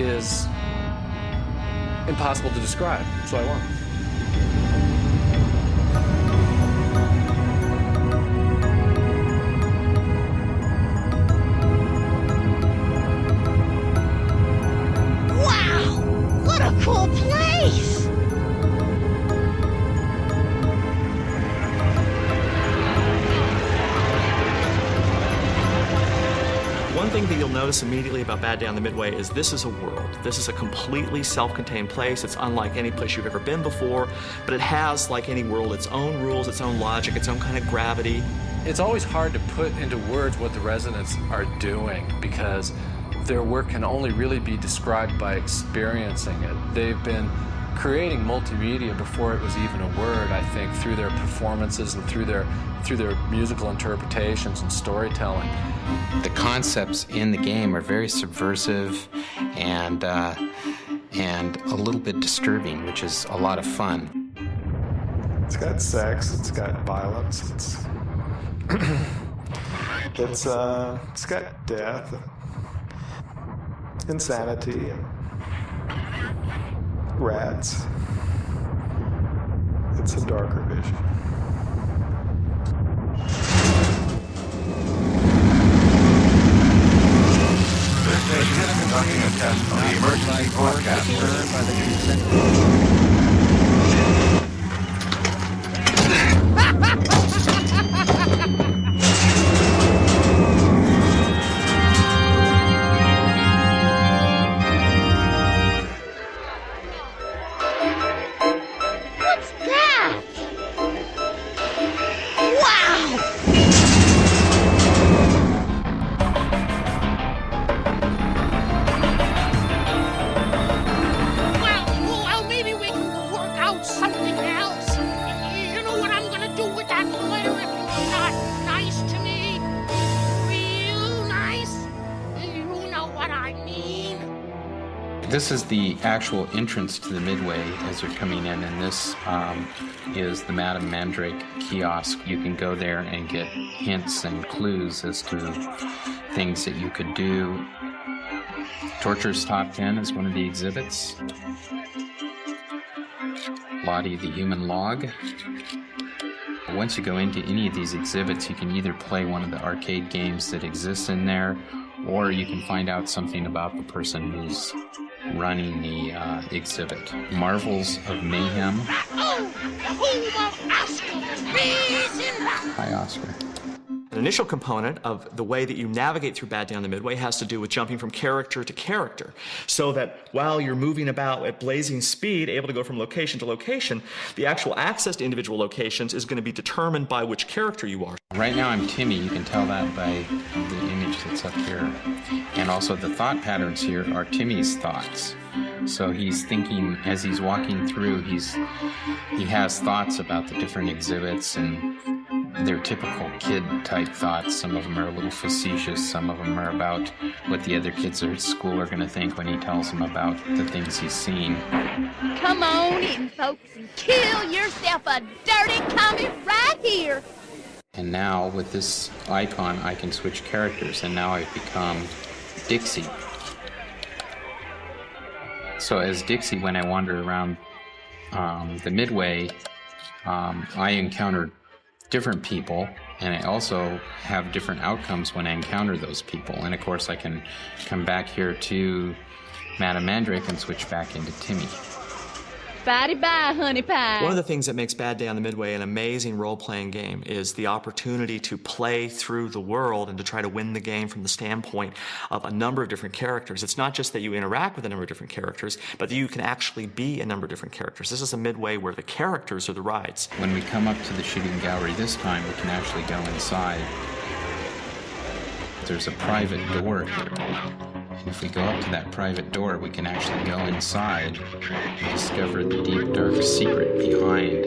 is impossible to describe, so I won. Wow! What a cool place! One thing that you'll notice immediately about Bad Day on the Midway is this is a world. This is a completely self-contained place. It's unlike any place you've ever been before, but it has, like any world, its own rules, its own logic, its own kind of gravity. It's always hard to put into words what the residents are doing because their work can only really be described by experiencing it. They've been creating multimedia before it was even a word, I think, through their performances and through their musical interpretations and storytelling. The concepts in the game are very subversive and a little bit disturbing, which is a lot of fun. It's got sex, it's got violence, it's got death, insanity, and rats. It's a darker vision. This station is conducting a test of the emergency broadcaster. What's that? Wow! Well, maybe we can work out something else. You know what I'm gonna do with that letter if you're not nice to me? Real nice? You know what I mean? This is the actual entrance to the Midway as you're coming in, and this is the Madame Mandrake kiosk. You can go there and get hints and clues as to things that you could do. Torture's Top 10 is one of the exhibits. Lottie the Human Log. Once you go into any of these exhibits, you can either play one of the arcade games that exists in there, or you can find out something about the person who's running the exhibit. Marvels of Mayhem. Hi, Oscar. An initial component of the way that you navigate through Bad Day on the Midway has to do with jumping from character to character, so that while you're moving about at blazing speed, able to go from location to location, the actual access to individual locations is going to be determined by which character you are. Right now I'm Timmy. You can tell that by the image that's up here. And also the thought patterns here are Timmy's thoughts. So he's thinking as he's walking through, he has thoughts about the different exhibits, and they're typical kid-type thoughts. Some of them are a little facetious. Some of them are about what the other kids at school are going to think when he tells them about the things he's seen. Come on in, folks, and kill yourself a dirty commie right here. And now with this icon, I can switch characters, and now I've become Dixie. So as Dixie, when I wander around the Midway, I encounter different people, and I also have different outcomes when I encounter those people. And of course I can come back here to Madame Mandrake and switch back into Timmy. Bye-bye, honey pie. One of the things that makes Bad Day on the Midway an amazing role-playing game is the opportunity to play through the world and to try to win the game from the standpoint of a number of different characters. It's not just that you interact with a number of different characters, but that you can actually be a number of different characters. This is a Midway where the characters are the rides. When we come up to the shooting gallery this time, we can actually go inside. There's a private door here. And if we go up to that private door, we can actually go inside and discover the deep, dark secret behind.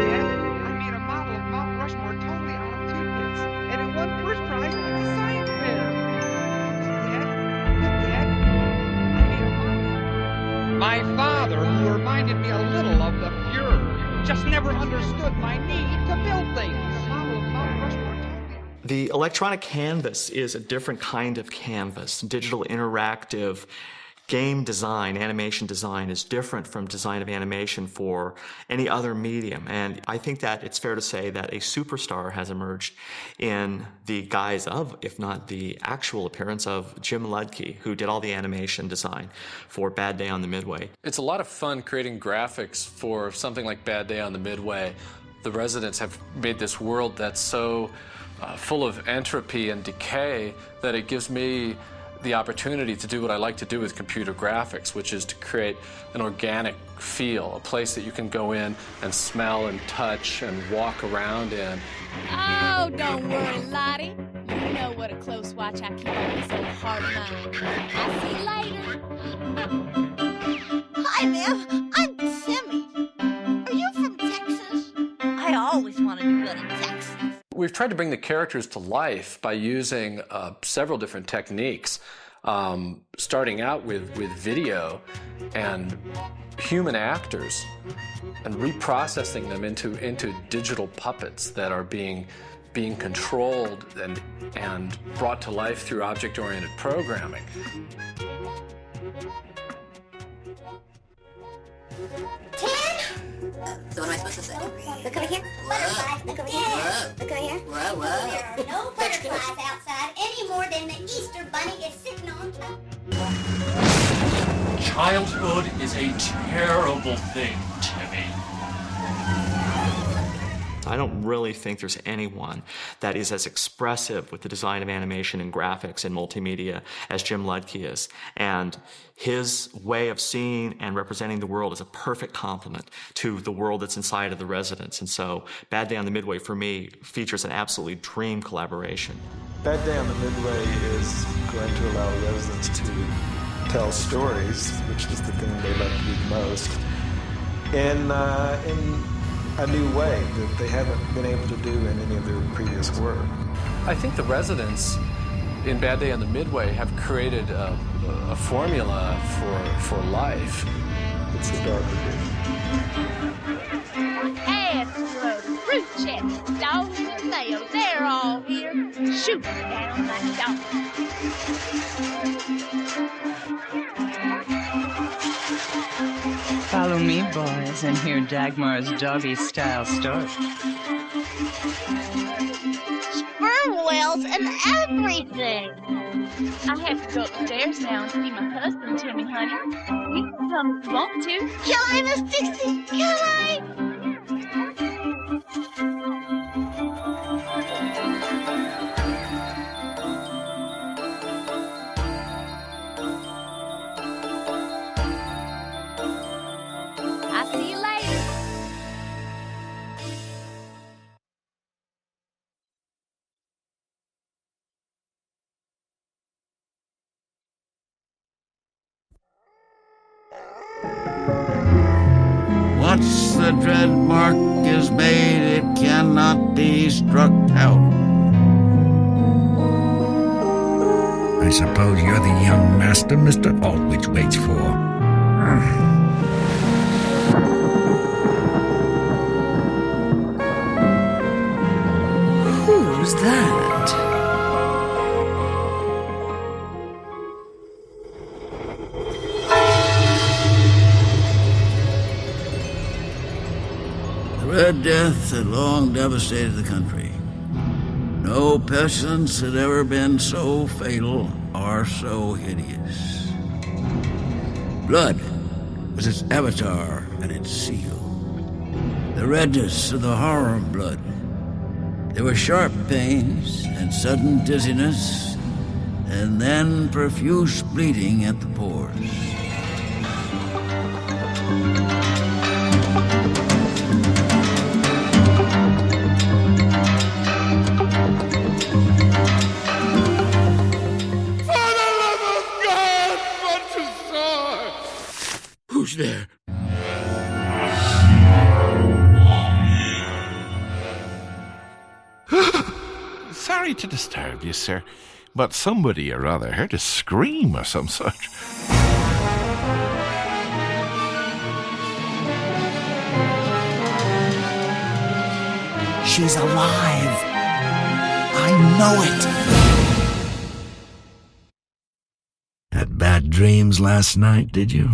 Dad, I made a model of Mount Rushmore totally out of tidbits, and it won first prize at the science fair. Dad, look, Dad, I made a model. My father, who reminded me a little of the Fuhrer, just never understood my need to build things. A model of Mount Rushmore. The electronic canvas is a different kind of canvas. Digital interactive game design, animation design is different from design of animation for any other medium. And I think that it's fair to say that a superstar has emerged in the guise of, if not the actual appearance of, Jim Ludtke, who did all the animation design for Bad Day on the Midway. It's a lot of fun creating graphics for something like Bad Day on the Midway. The residents have made this world that's so full of entropy and decay that it gives me the opportunity to do what I like to do with computer graphics, which is to create an organic feel, a place that you can go in and smell and touch and walk around in. Oh, don't worry, Lottie. You know what a close watch I keep on this old heart of mine. I'll see you later. Hi there, I'm Timmy. Are you from Texas? I always wanted to go to Texas. We've tried to bring the characters to life by using several different techniques, starting out with video and human actors and reprocessing them into digital puppets that are being controlled and brought to life through object-oriented programming. So what am I supposed to say? Look over here. Butterflies. Look over here. Look over here. Whoa. There are no butterflies outside any more than the Easter bunny is sitting on top. Childhood is a terrible thing, Timmy. I don't really think there's anyone that is as expressive with the design of animation and graphics and multimedia as Jim Ludtke is. And his way of seeing and representing the world is a perfect complement to the world that's inside of the residents. And so Bad Day on the Midway, for me, features an absolutely dream collaboration. Bad Day on the Midway is going to allow residents to tell stories, which is the thing they love to do the most, in a new way that they haven't been able to do in any of their previous work. I think the residents in Bad Day on the Midway have created a formula for life. It's a dark vision. Astro, fruit checks, dogs in the mail, they're all here. Shoot down like dogs. Follow me, boys, and hear Dagmar's doggy-style story. Sperm whales and everything. I have to go upstairs now and see my husband, Timmy, honey. You can come if you want to. Can I, Miss Dixie? Can I? I'll see you later. Once the dread mark is made, it cannot be struck out. I suppose you're the young master Mr. Altwich waits for. Who's that? The Red Death had long devastated the country. No pestilence had ever been so fatal or so hideous. Blood was its avatar and its seal. The redness of the horror of blood. There were sharp pains and sudden dizziness, and then profuse bleeding at the pores. Who's there? Sorry to disturb you, sir, but somebody or other heard a scream or some such. She's alive. I I know it. Had bad dreams last night, did you?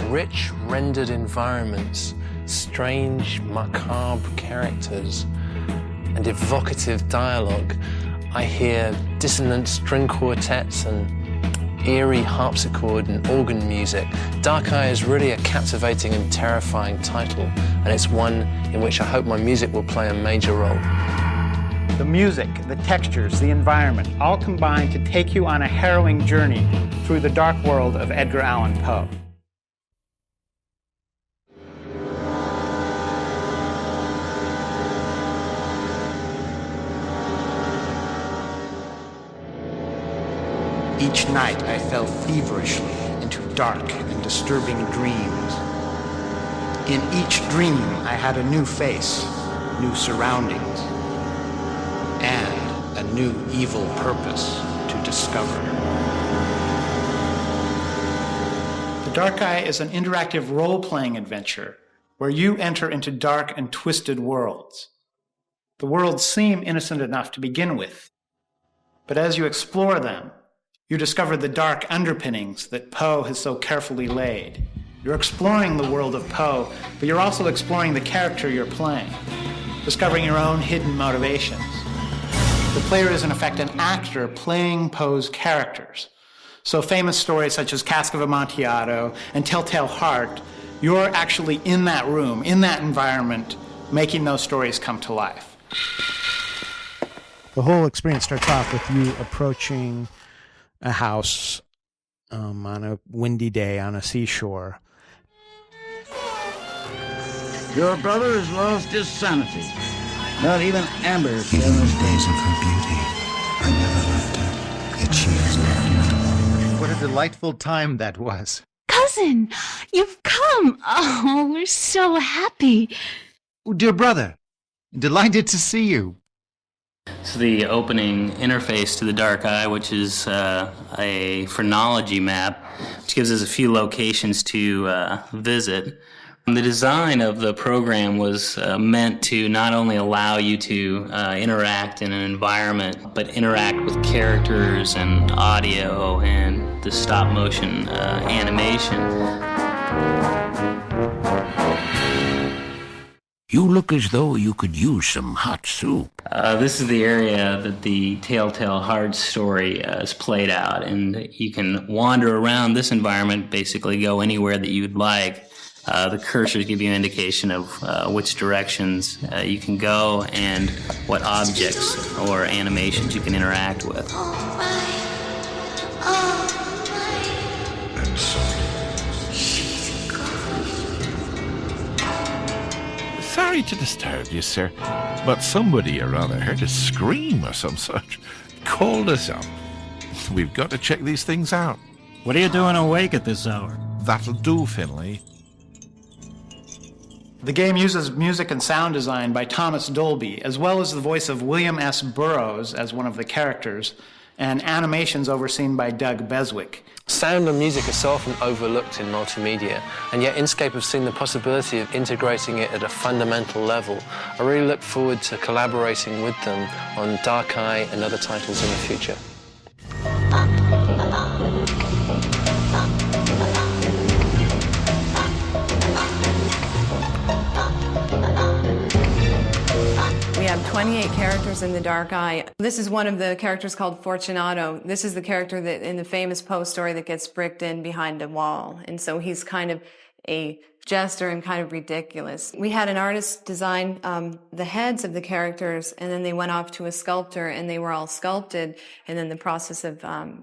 Rich, rendered environments, strange, macabre characters, and evocative dialogue. I hear dissonant string quartets and eerie harpsichord and organ music. Dark Eye is really a captivating and terrifying title, and it's one in which I hope my music will play a major role. The music, the textures, the environment, all combine to take you on a harrowing journey through the dark world of Edgar Allan Poe. Each night I fell feverishly into dark and disturbing dreams. In each dream I had a new face, new surroundings, and a new evil purpose to discover. The Dark Eye is an interactive role-playing adventure where you enter into dark and twisted worlds. The worlds seem innocent enough to begin with, but as you explore them, you discover the dark underpinnings that Poe has so carefully laid. You're exploring the world of Poe, but you're also exploring the character you're playing, discovering your own hidden motivations. The player is in effect an actor playing Poe's characters. So famous stories such as Cask of Amontillado and Telltale Heart, you're actually in that room, in that environment, making those stories come to life. The whole experience starts off with you approaching a house on a windy day on a seashore. Your brother has lost his sanity. Not even Amber can days of her beauty. I never loved her, yet she has loved. What a delightful time that was. Cousin, you've come. Oh, we're so happy. Oh, dear brother, delighted to see you. It's the opening interface to the Dark Eye, which is a phrenology map, which gives us a few locations to visit. The design of the program was meant to not only allow you to interact in an environment, but interact with characters and audio and the stop-motion animation. You look as though you could use some hot soup. This is the area that the Telltale Heart story is played out, and you can wander around this environment, basically go anywhere that you'd like. The cursors give you an indication of which directions you can go and what objects or animations you can interact with. And so, Sorry to disturb you, sir, but somebody or other heard a scream or some such. Called us up. We've got to check these things out. What are you doing awake at this hour? That'll do, Finley. The game uses music and sound design by Thomas Dolby, as well as the voice of William S. Burroughs as one of the characters, and animations overseen by Doug Beswick. Sound and music are so often overlooked in multimedia, and yet Inscape have seen the possibility of integrating it at a fundamental level. I really look forward to collaborating with them on Dark Eye and other titles in the future. We have 28 characters in the Dark Eye. This is one of the characters called Fortunato. This is the character that in the famous Poe story that gets bricked in behind a wall. And so he's kind of a jester and kind of ridiculous. We had an artist design the heads of the characters, and then they went off to a sculptor and they were all sculpted. And then the process of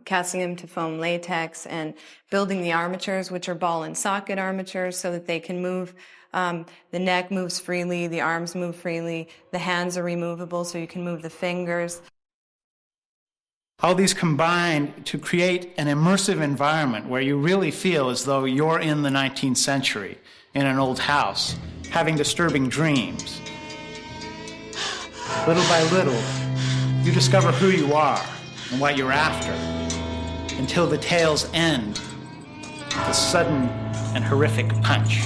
casting them to foam latex and building the armatures, which are ball and socket armatures, so that they can move. The neck moves freely, the arms move freely, the hands are removable so you can move the fingers. All these combine to create an immersive environment where you really feel as though you're in the 19th century in an old house, having disturbing dreams. Little by little, you discover who you are and what you're after, until the tale's end with a sudden and horrific punch.